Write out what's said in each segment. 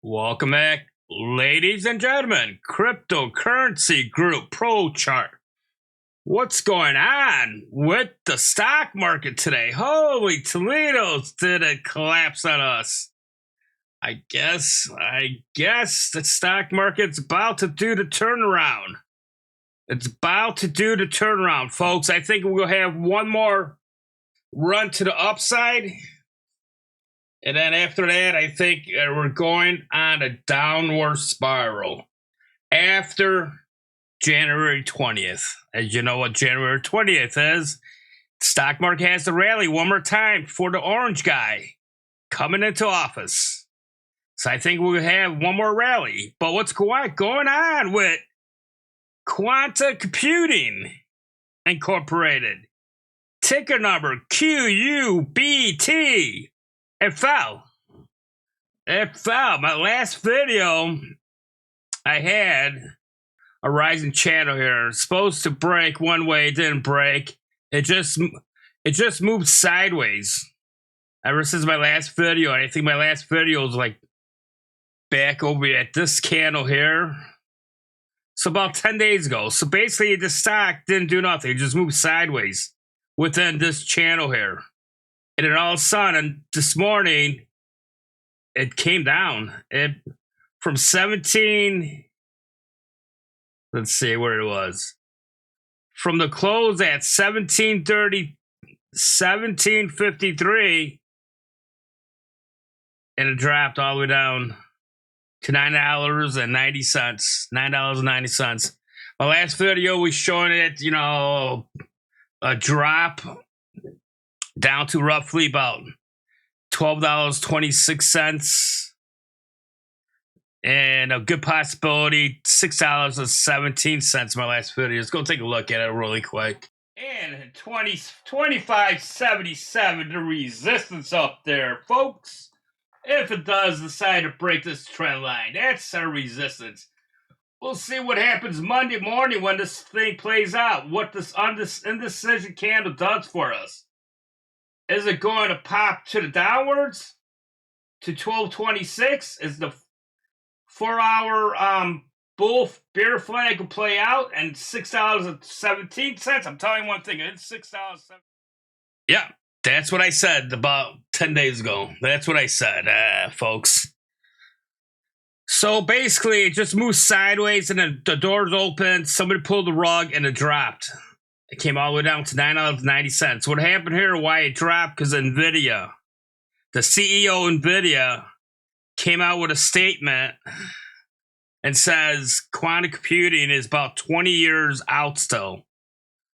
Welcome back, ladies and gentlemen. Cryptocurrency group pro chart. What's going on with the stock market today? Holy Toledo's, did it collapse on us? I guess the stock market's about to do the turnaround. It's about to do the turnaround, folks. I think we'll have one more run to the upside. And then after that, I think we're going on a downward spiral after January 20th. As you know what January 20th is, the stock market has to rally one more time for the orange guy coming into office. So I think we'll have one more rally. But what's going on with Quanta Computing Incorporated? Ticker number QUBT. It fell. My last video, I had a rising channel here. It's supposed to break one way, it didn't break. It just moved sideways. Ever since my last video, I think my last video was like back over at this candle here. So about 10 days ago. So basically the stock didn't do nothing. It just moved sideways within this channel here. And then all of a sudden, this morning, it came down. From 17, let's see where it was. From the close at 1753, and it dropped all the way down to $9.90. $9.90. My last video was showing it, a drop down to roughly about $12.26, and a good possibility $6.17. My last video. Let's go take a look at it really quick. And 25.77, the resistance up there, folks. If it does decide to break this trend line, that's our resistance. We'll see what happens Monday morning when this thing plays out. What this indecision candle does for us. Is it going to pop to the downwards to 1226? Is the 4-hour bull bear flag will play out and $6.17? I'm telling you one thing, it's $6.17. Yeah, that's what I said about 10 days ago. That's what I said, folks. So basically, it just moved sideways and then the doors opened. Somebody pulled the rug and it dropped. It came all the way down to $9.90. What happened here, why it dropped, because NVIDIA, the CEO of NVIDIA, came out with a statement and says quantum computing is about 20 years out still.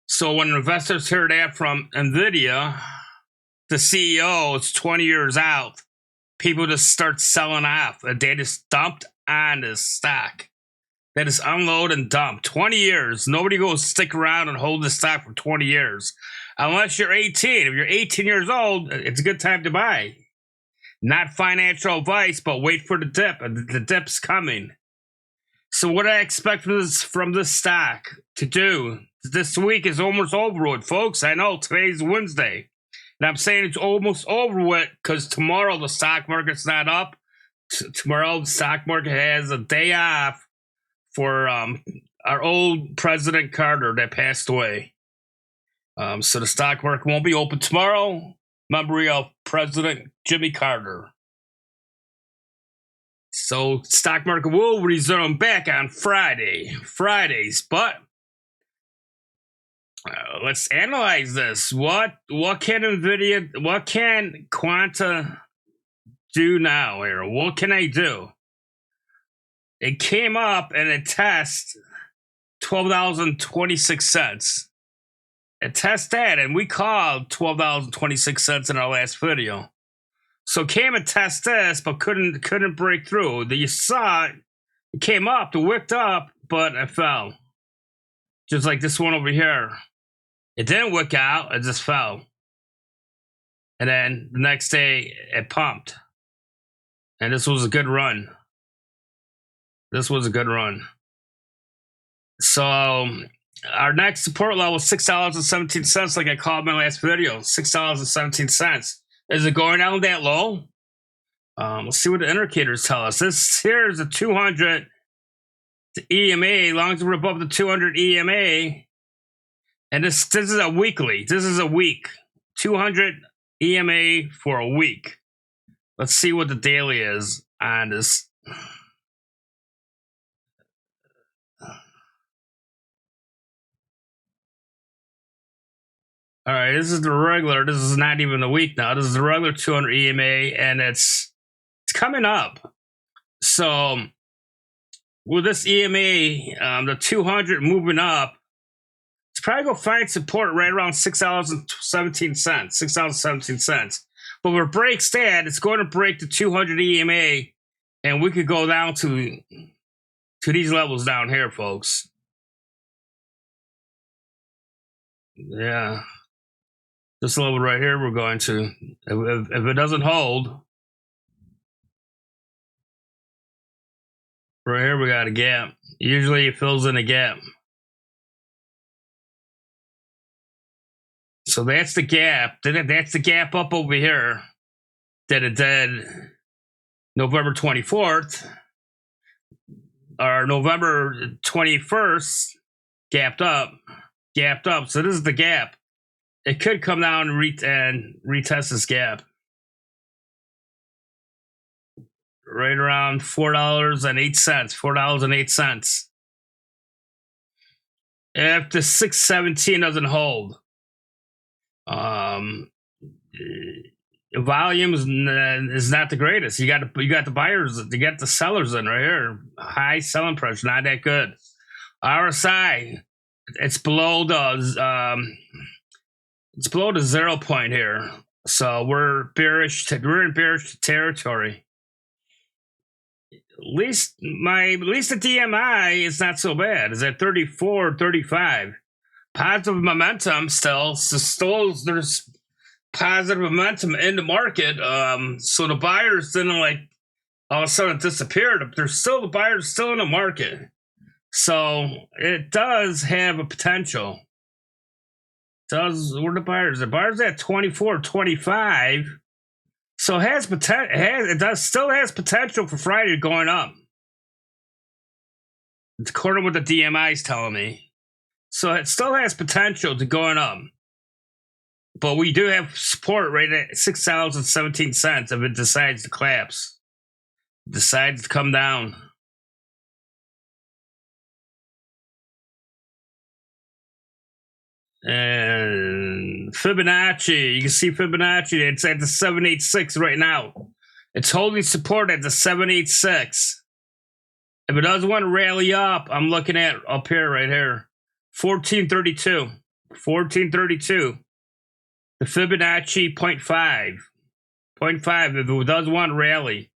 So when investors hear that from NVIDIA, the CEO is 20 years out, people just start selling off. They just dumped on this stock. That is unload and dump. 20 years. Nobody goes stick around and hold the stock for 20 years. Unless you're 18. If you're 18 years old, it's a good time to buy. Not financial advice, but wait for the dip. The dip's coming. So what I expect from this stock to do, this week is almost over with, folks. I know today's Wednesday. And I'm saying it's almost over with because tomorrow the stock market's not up. Tomorrow the stock market has a day off for our old President Carter that passed away. So the stock market won't be open tomorrow. Memory of President Jimmy Carter. So stock market will resume back on Fridays, but let's analyze this. What can NVIDIA, what can Quanta do now here? What can I do? It came up and it tested $12.26. It tested that, and we called $12.26 in our last video. So it came and test this, but couldn't break through. You saw it. It came up, it wicked up, but it fell. Just like this one over here. It didn't wick out, it just fell. And then the next day, it pumped. And this was a good run. So our next support level is $6.17, like I called my last video. $6.17. Is it going down that low? Let's see what the indicators tell us. This here is a 200 EMA. As long as we're above the 200 EMA, and this is a weekly. This is a week. 200 EMA for a week. Let's see what the daily is on this. All right, this is the regular. This is not even the week now. This is the regular 200 EMA, and it's coming up. So with this EMA, the 200 moving up, it's probably going to find support right around $6.17. $6.17. But where it breaks that, it's going to break the 200 EMA, and we could go down to these levels down here, folks. Yeah. This level right here, we're going to, if it doesn't hold, right here we got a gap. Usually it fills in a gap. So that's the gap. That's the gap up over here that it did November 24th or November 21st, gapped up. So this is the gap. It could come down and retest this gap. Right around $4.08. $4.08. If the 617 doesn't hold, volume is not the greatest. You got the buyers, you got the sellers in right here. High selling pressure, not that good. RSI, it's below the 0 point here, so we're bearish. We're in bearish territory. At least the DMI is not so bad. It's at 34, 35. Positive momentum still. So there's positive momentum in the market. So the buyers didn't like all of a sudden disappeared. The buyers still in the market. So it does have a potential. Where the buyers? The buyers at 24, 25. So it has potential. Still has potential for Friday going up. It's according to what the DMI is telling me. So it still has potential to going up. But we do have support right at $6.17 if it decides to collapse. Decides to come down. And Fibonacci, you can see Fibonacci, it's at the 786 right now. It's holding support at the 786. If it doesn't want to rally up, I'm looking at up here, right here, 1432. 1432. The Fibonacci 0.5. 0.5 if it does want to rally.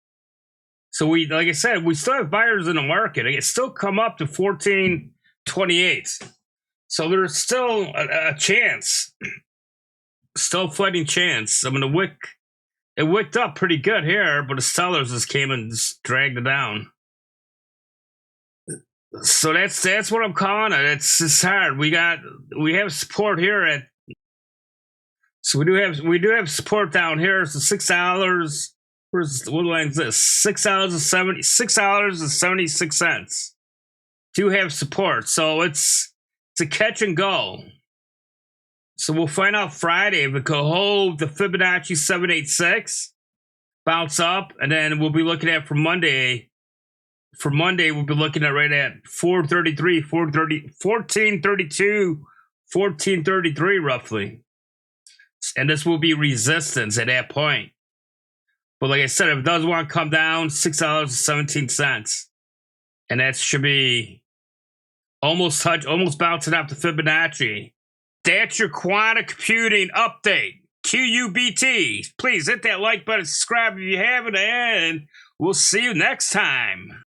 So like I said, we still have buyers in the market. It still come up to 1428. So there's still a chance. Still fighting chance. I mean, it wicked up pretty good here, but the sellers just came and just dragged it down. So that's what I'm calling it. It's hard. We have support here at. So we do have support down here. So $6. What line is this? $6.76. Do have support. So it's a catch and go. So we'll find out Friday if it could hold the Fibonacci 786, bounce up, and then we'll be looking at for Monday. For Monday, we'll be looking at right at 433, 1432, 1433 roughly. And this will be resistance at that point. But like I said, if it does want to come down, $6.17. And that should be almost bouncing up to Fibonacci. That's your quantum computing update. QUBT. Please hit that like button, subscribe if you haven't, and we'll see you next time.